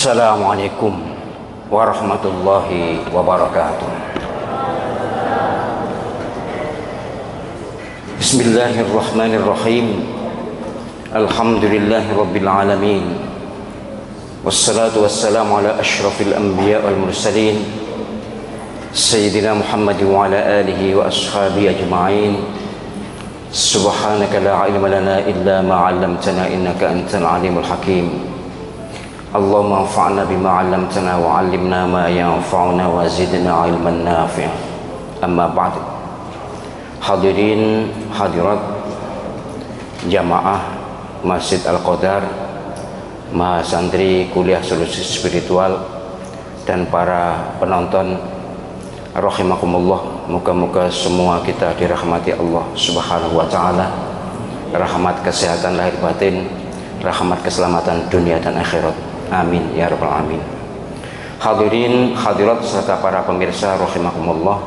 Assalamualaikum warahmatullahi wabarakatuh. Bismillahirrahmanirrahim. Alhamdulillahi rabbil alamin. Wassalatu wassalamu ala ashrafil anbiya wal mursalin Sayyidina Muhammad wa ala alihi wa ashabihi ajma'in. Subhanaka la ilma lana illa ma 'allamtana innaka antal alimul hakim. Allahumma anfa'na bima 'allamtana wa 'allimna ma yanfa'una wa zidna 'ilman nafi'a. Amma ba'd. Hadirin hadirat jamaah Masjid Al-Qadar, mahasantri kuliah solusi spiritual, dan para penonton rahimakumullah. Moga-moga semua kita dirahmati Allah Subhanahu wa taala, rahmat kesehatan lahir batin, rahmat keselamatan dunia dan akhirat. Amin ya rabbal alamin. Hadirin hadirat serta para pemirsa rahimakumullah,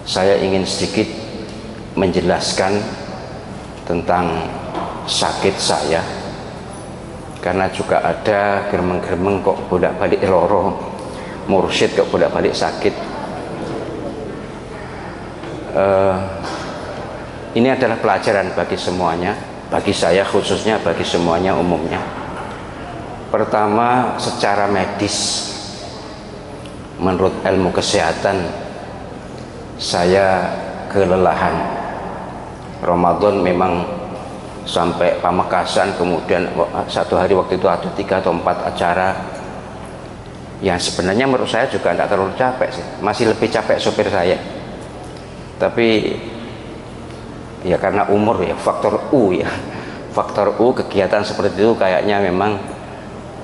saya ingin sedikit menjelaskan tentang sakit saya, karena juga ada geremeng-geremeng kok bolak-balik loro, mursyid kok bolak-balik sakit. Ini adalah pelajaran bagi semuanya, bagi saya khususnya, bagi semuanya umumnya. Pertama, secara medis, menurut ilmu kesehatan, saya kelelahan. Ramadan memang sampai Pamekasan, kemudian satu hari waktu itu ada 3 atau 4 acara yang sebenarnya menurut saya juga tidak terlalu capek sih, masih lebih capek sopir saya, tapi ya karena umur ya, faktor U ya, faktor U, kegiatan seperti itu kayaknya memang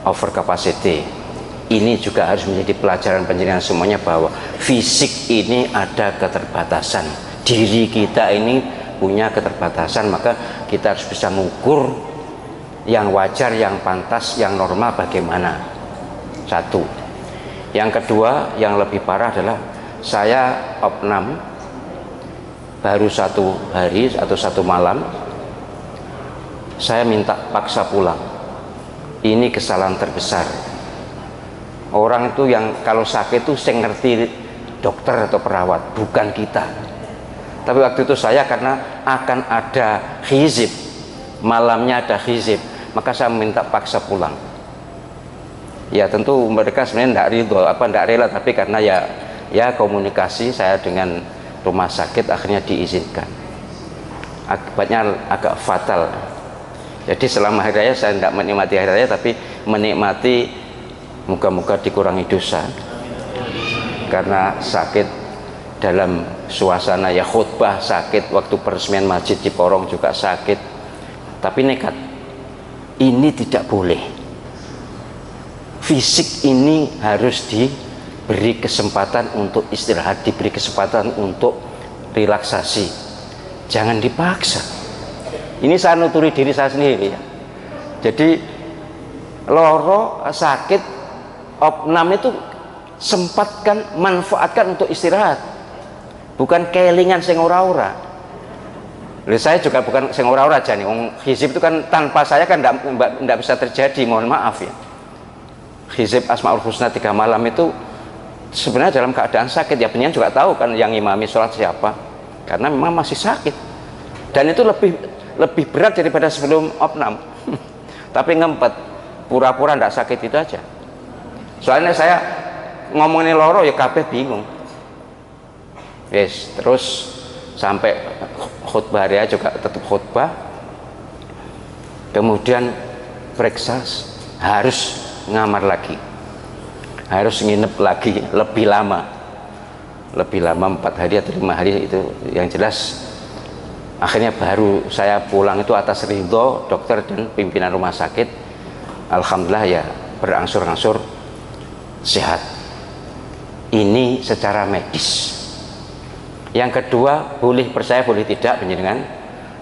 over capacity. Ini juga harus menjadi pelajaran penjenengan semuanya, bahwa fisik ini ada keterbatasan, diri kita ini punya keterbatasan, maka kita harus bisa mengukur yang wajar, yang pantas, yang normal bagaimana. Satu. Yang kedua, yang lebih parah adalah saya opnam baru 1 hari atau 1 malam, saya minta paksa pulang. Ini kesalahan terbesar. Orang itu yang kalau sakit itu saya ngerti dokter atau perawat, bukan kita. Tapi waktu itu saya karena akan ada khizib, malamnya ada khizib, maka saya minta paksa pulang. Ya tentu mereka sebenarnya tidak rela, tapi karena ya komunikasi saya dengan rumah sakit akhirnya diizinkan. Akibatnya agak fatal. Jadi selama hari raya saya tidak menikmati hari raya, tapi menikmati moga-moga dikurangi dosa. Karena sakit dalam suasana ya khutbah, sakit waktu peresmian Masjid Ciporong juga sakit, tapi nekat. Ini tidak boleh. Fisik ini harus diberi kesempatan untuk istirahat, diberi kesempatan untuk relaksasi, jangan dipaksa. Ini saya nuturi diri saya sendiri ya. Jadi loro sakit opnam itu sempatkan, manfaatkan untuk istirahat, bukan kelingan sing ora-ora. Saya juga bukan sing ora-ora aja nih. Hizib itu kan tanpa saya kan tidak bisa terjadi, mohon maaf ya. Hizib Asmaul Husna 3 malam itu sebenarnya dalam keadaan sakit ya, penyen juga tahu kan yang imami sholat siapa, karena memang masih sakit, dan itu lebih berat daripada sebelum opnam. Tapi ngempet, pura-pura tidak sakit itu aja. Soalnya saya ngomongin loro ya kabeh bingung. Yes, terus sampai khutbah raya juga tetap khutbah, kemudian periksa, harus ngamar lagi, harus nginep lagi lebih lama 4 hari atau 5 hari itu yang jelas. Akhirnya baru saya pulang itu atas ridho dokter dan pimpinan rumah sakit. Alhamdulillah ya, berangsur-angsur sehat. Ini secara medis. Yang kedua, boleh percaya boleh tidak penjenengan,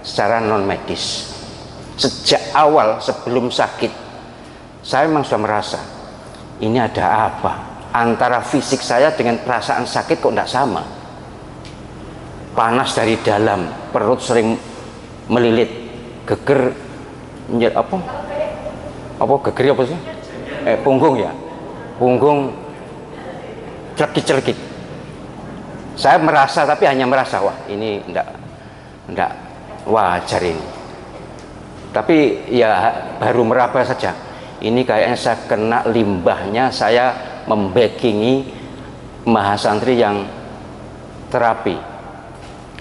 secara non medis. Sejak awal sebelum sakit, saya memang sudah merasa ini ada apa antara fisik saya dengan perasaan sakit, kok tidak sama. Panas dari dalam, perut sering melilit, geger, apa geger apa sih? punggung ya, punggung celekit-celekit. Saya merasa, tapi hanya merasa, wah ini enggak wajar ini. Tapi ya baru meraba saja. Ini kayaknya saya kena limbahnya, saya membackingi mahasantri yang terapi.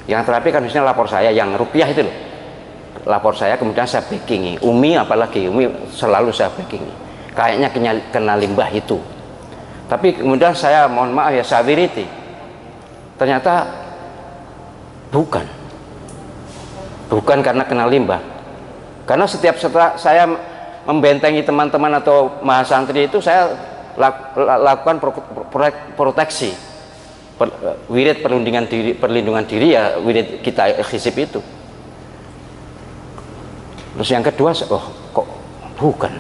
Yang terapi kan biasanya lapor saya, yang rupiah itu loh. Lapor saya, kemudian saya backingi. Umi apalagi, Umi selalu saya backingi. Kayaknya kena limbah itu. Tapi kemudian saya mohon maaf ya, saya wiriti. Ternyata bukan karena kena limbah. Karena setiap setelah saya membentengi teman-teman atau mahasantri itu, saya lakukan proteksi, wirid perlindungan diri ya, wirid kita hizib itu. Terus yang kedua, oh kok bukan?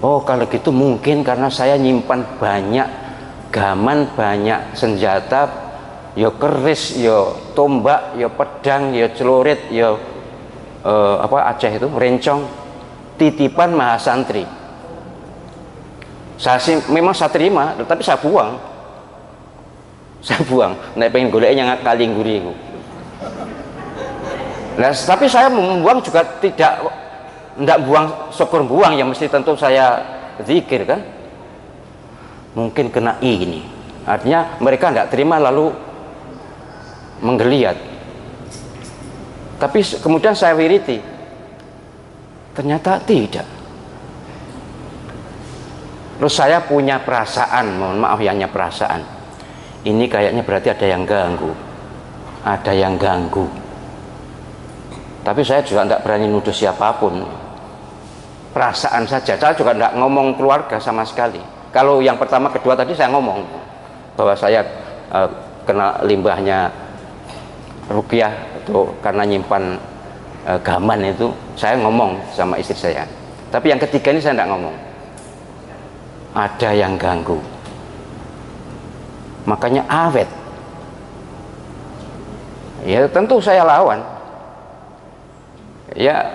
Oh kalau gitu mungkin karena saya nyimpan banyak gaman, banyak senjata, yo keris, yo tombak, yo pedang, yo celurit, yo Aceh itu rencong, titipan mahasantri. Memang saya terima, tapi saya buang. Nek pengen goleknya kali nguri. Nah, tapi saya membuang juga tidak buang syukur buang, ya mesti tentu saya zikir kan. Mungkin kena ini, artinya mereka tidak terima lalu menggeliat. Tapi kemudian saya wiriti, ternyata tidak. Terus saya punya perasaan, mohon maaf ya, hanya perasaan. Ini kayaknya berarti ada yang ganggu. Tapi saya juga tidak berani nuduh siapapun. Perasaan saja, saya juga tidak ngomong keluarga sama sekali. Kalau yang pertama, kedua tadi saya ngomong bahwa saya kena limbahnya ruqyah atau karena nyimpan gaman itu, saya ngomong sama istri saya. Tapi yang ketiga ini saya tidak ngomong. Ada yang ganggu, makanya awet. Ya tentu saya lawan. Ya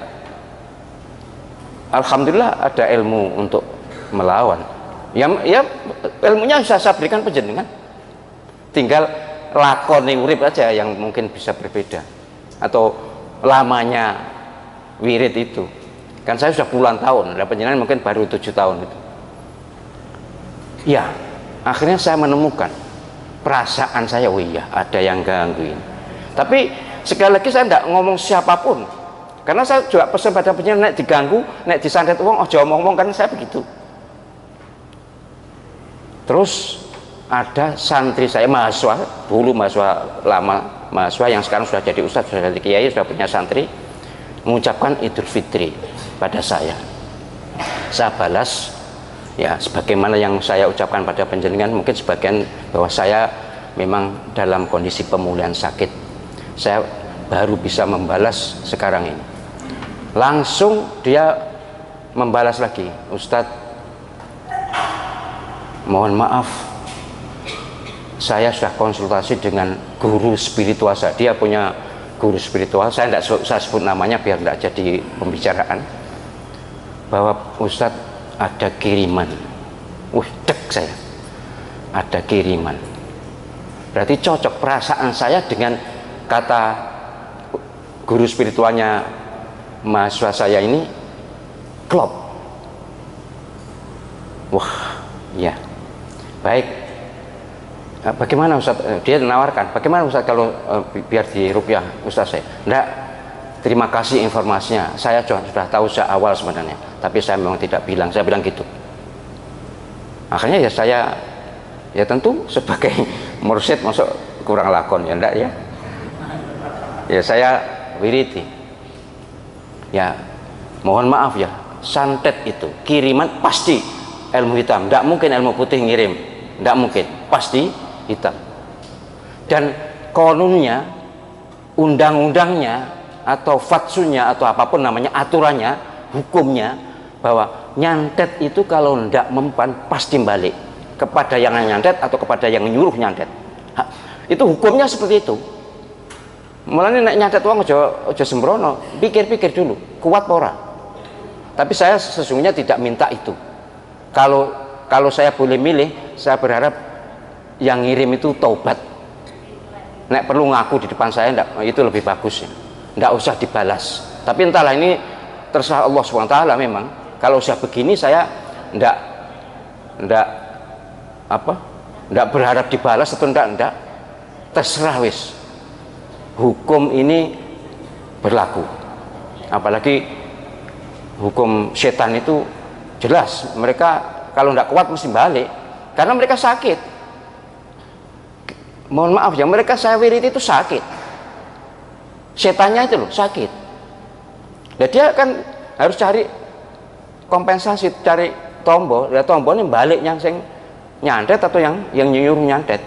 alhamdulillah ada ilmu untuk melawan. Ya ilmunya bisa saya berikan penjenengan. Tinggal lakoni urip aja yang mungkin bisa berbeda, atau lamanya wirid itu. Kan saya sudah puluhan tahun, dan penjenengan mungkin baru 7 tahun itu. Ya, akhirnya saya menemukan perasaan saya, oh iya ada yang gangguin. Tapi sekali lagi saya tidak ngomong siapapun, karena saya juga pesan pada penjenengan, nek diganggu, nek disandet uang, oh jangan ngomong, kan saya begitu. Terus ada santri saya, mahasiswa dulu, mahasiswa lama, mahasiswa yang sekarang sudah jadi ustadz, sudah jadi kiai, sudah punya santri, mengucapkan Idul Fitri pada saya. Saya balas ya sebagaimana yang saya ucapkan pada penjenengan, mungkin sebagian bahwa saya memang dalam kondisi pemulihan sakit. Saya baru bisa membalas sekarang ini. Langsung dia membalas lagi, Ustadz, mohon maaf, saya sudah konsultasi dengan guru spiritual saya. Dia punya guru spiritual, saya sebut namanya biar tidak jadi pembicaraan, bahwa Ustadz ada kiriman. Dek saya, ada kiriman. Berarti cocok perasaan saya dengan kata guru spiritualnya mahasiswa saya ini, klop. Wah ya, baik. Bagaimana Ustaz? Dia menawarkan, bagaimana Ustaz kalau biar di rupiah Ustaz saya? Enggak, terima kasih informasinya, saya sudah tahu sejak awal sebenarnya, tapi saya memang tidak bilang, saya bilang gitu. Akhirnya ya saya, ya tentu sebagai mursyid masuk kurang lakon ya, enggak ya. Ya saya wiriti. Ya mohon maaf ya, santet itu kiriman pasti ilmu hitam, enggak mungkin ilmu putih ngirim, enggak mungkin, pasti hitam. Dan konunnya, undang-undangnya atau fatsunya atau apapun namanya, aturannya, hukumnya, bahwa nyantet itu kalau ndak mempan pasti balik kepada yang nyantet atau kepada yang nyuruh nyantet. Itu hukumnya seperti itu. Mulanya nek nyantet wong aja sembrono, pikir-pikir dulu, kuat ora. Tapi saya sesungguhnya tidak minta itu. Kalau kalau saya boleh milih, saya berharap yang ngirim itu taubat. Nek perlu ngaku di depan saya, itu lebih bagus ya. Nggak usah dibalas. Tapi entahlah, ini terserah Allah SWT memang. Kalau saya begini, saya ndak berharap dibalas atau ndak terserah wis. Hukum ini berlaku. Apalagi hukum setan itu jelas, mereka kalau ndak kuat mesti balik karena mereka sakit. Mohon maaf ya, mereka saya wirid itu sakit, setannya itu loh sakit. Dan dia kan harus cari kompensasi, cari tombol. Ya tombolnya balik yang sing nyantet atau yang nyuruh nyantet.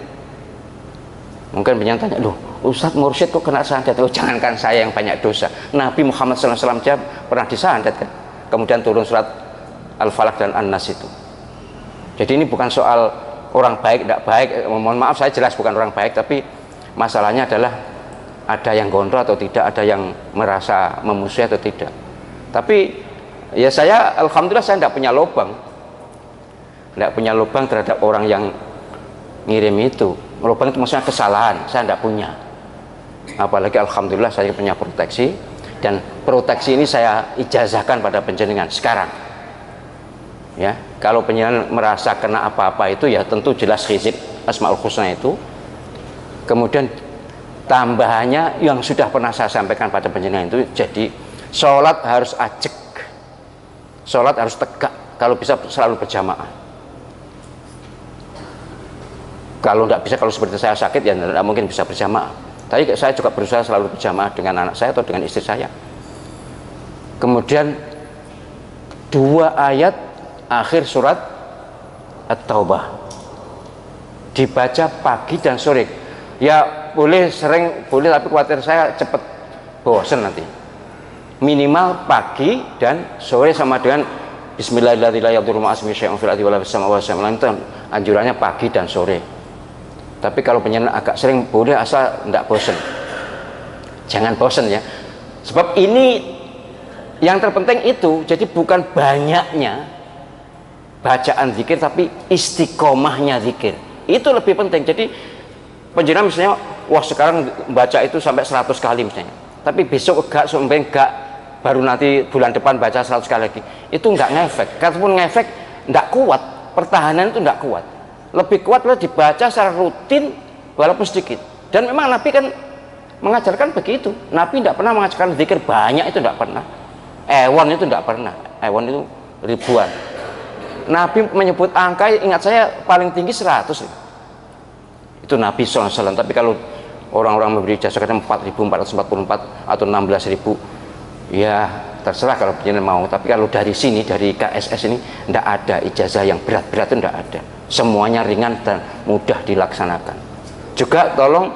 Mungkin banyak tanya, loh Ustadz Mursyid kok kena santet? Oh, jangankan saya yang banyak dosa, Nabi Muhammad SAW aja pernah disantet kan. Kemudian turun surat Al-Falaq dan An-Nas itu. Jadi ini bukan soal orang baik tidak baik, mohon maaf saya jelas bukan orang baik, tapi masalahnya adalah ada yang gondrong atau tidak, ada yang merasa memusuhi atau tidak. Tapi ya saya alhamdulillah saya tidak punya lubang terhadap orang yang ngirim itu. Lubang itu maksudnya kesalahan, saya tidak punya. Apalagi alhamdulillah saya punya proteksi, dan proteksi ini saya ijazahkan pada panjenengan sekarang. Ya, kalau panjenengan merasa kena apa-apa itu ya tentu jelas hizib Asmaul Husna itu. Kemudian tambahannya yang sudah pernah saya sampaikan pada panjenengan itu, jadi sholat harus ajek, sholat harus tegak, kalau bisa selalu berjamaah. Kalau tidak bisa, kalau seperti saya sakit ya tidak mungkin bisa berjamaah. Tapi saya juga berusaha selalu berjamaah dengan anak saya atau dengan istri saya. Kemudian 2 ayat akhir surat At-Taubah dibaca pagi dan sore. Ya boleh sering, boleh, tapi khawatir saya cepat bosan nanti. Minimal pagi dan sore, sama dengan Bismillahirrahmanirrahim. Anjurannya pagi dan sore. Tapi kalau penyanyi agak sering boleh, asal tidak bosan. Jangan bosan ya. Sebab ini yang terpenting itu, jadi bukan banyaknya bacaan zikir, tapi istiqomahnya zikir. Itu lebih penting. Jadi penjenengan misalnya, wah sekarang baca itu sampai 100 kali misalnya. Tapi besok sampai enggak, baru nanti bulan depan baca 100 kali lagi. Itu enggak ngefek. Kalaupun ngefek enggak kuat, pertahanan itu enggak kuat. Lebih kuat adalah dibaca secara rutin walaupun sedikit. Dan memang Nabi kan mengajarkan begitu. Nabi tidak pernah mengajarkan zikir banyak, itu tidak pernah. Ewan itu tidak pernah. Ewan itu ribuan. Nabi menyebut angka, ingat saya paling tinggi 100. Itu Nabi SAW. Tapi kalau orang-orang memberi jasa kadang 4.444 atau 16.000, ya terserah kalau punya mau. Tapi kalau dari sini, dari KSS ini tidak ada ijazah yang berat-berat, itu tidak ada. Semuanya ringan dan mudah dilaksanakan. Juga tolong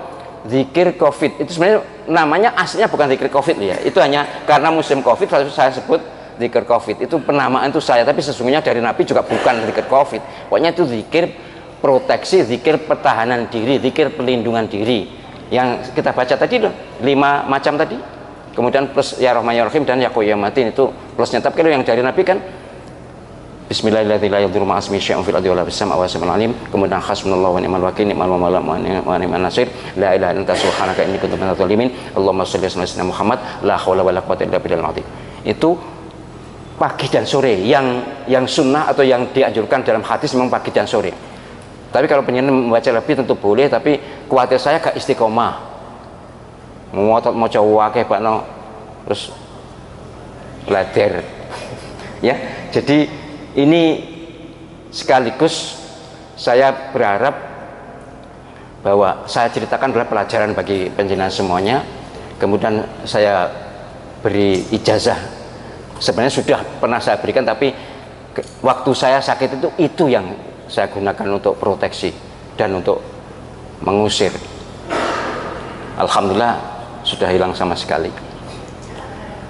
zikir COVID itu sebenarnya namanya aslinya bukan zikir COVID ya. Itu hanya karena musim COVID saya sebut zikir COVID. Itu penamaan itu saya, tapi sesungguhnya dari Nabi juga bukan zikir COVID. Pokoknya itu zikir proteksi, zikir pertahanan diri, zikir pelindungan diri. Yang kita baca tadi loh, 5 macam tadi. Kemudian plus ya Rahman ya Rahim dan ya Qayyamatin, itu plusnya. Tapi kalau yang dari Nabi kan Bismillahirrahmanirrahim. Kemudian hasbunallahu wa ni'mal wakil, ni'mal maula wa ni'man nasir, la ilaha illa anta subhanaka inni kuntu minadz zalimin, Allahumma shalli ala sayyidina Muhammad, la haula wala quwwata illa billahil azim. Itu pagi dan sore. Yang sunnah atau yang dianjurkan dalam hadis memang pagi dan sore. Tapi kalau pengen membaca lebih tentu boleh, tapi khawatir saya gak istiqomah. Ngotot mau coba akeh bakno terus lader. Ya, jadi ini sekaligus saya berharap bahwa saya ceritakan adalah pelajaran bagi penjenengan semuanya. Kemudian saya beri ijazah, sebenarnya sudah pernah saya berikan, tapi waktu saya sakit itu yang saya gunakan untuk proteksi dan untuk mengusir. Alhamdulillah sudah hilang sama sekali.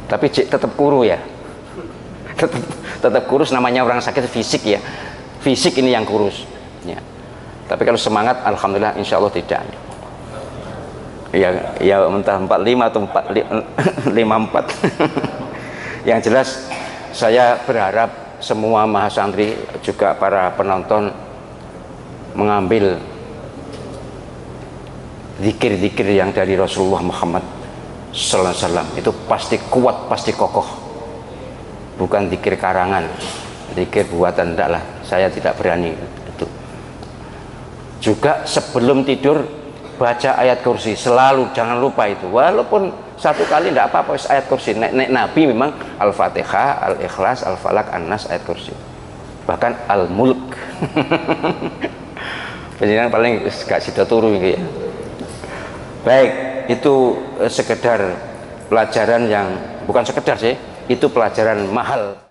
Tapi tetap kuru ya. Tetap kurus, namanya orang sakit fisik ya. Fisik ini yang kurus ya. Tapi kalau semangat alhamdulillah insya Allah tidak. Ya entah 45 atau 54. Yang jelas saya berharap semua mahasantri juga para penonton mengambil zikir-zikir yang dari Rasulullah Muhammad sallallahu alaihi wasallam, itu pasti kuat, pasti kokoh. Bukan zikir karangan, zikir buatan, enggak lah, saya tidak berani itu. Juga sebelum tidur baca ayat kursi selalu, jangan lupa itu. Walaupun satu kali tidak apa-apa, ayat kursi. Nek Nabi memang Al-Fatihah, Al-Ikhlas, Al-Falaq, An-Nas, ayat kursi. Bahkan Al-Mulk. Penjenengan paling gak sida turu gitu ya. Baik, itu sekedar pelajaran yang bukan sekedar sih, itu pelajaran mahal.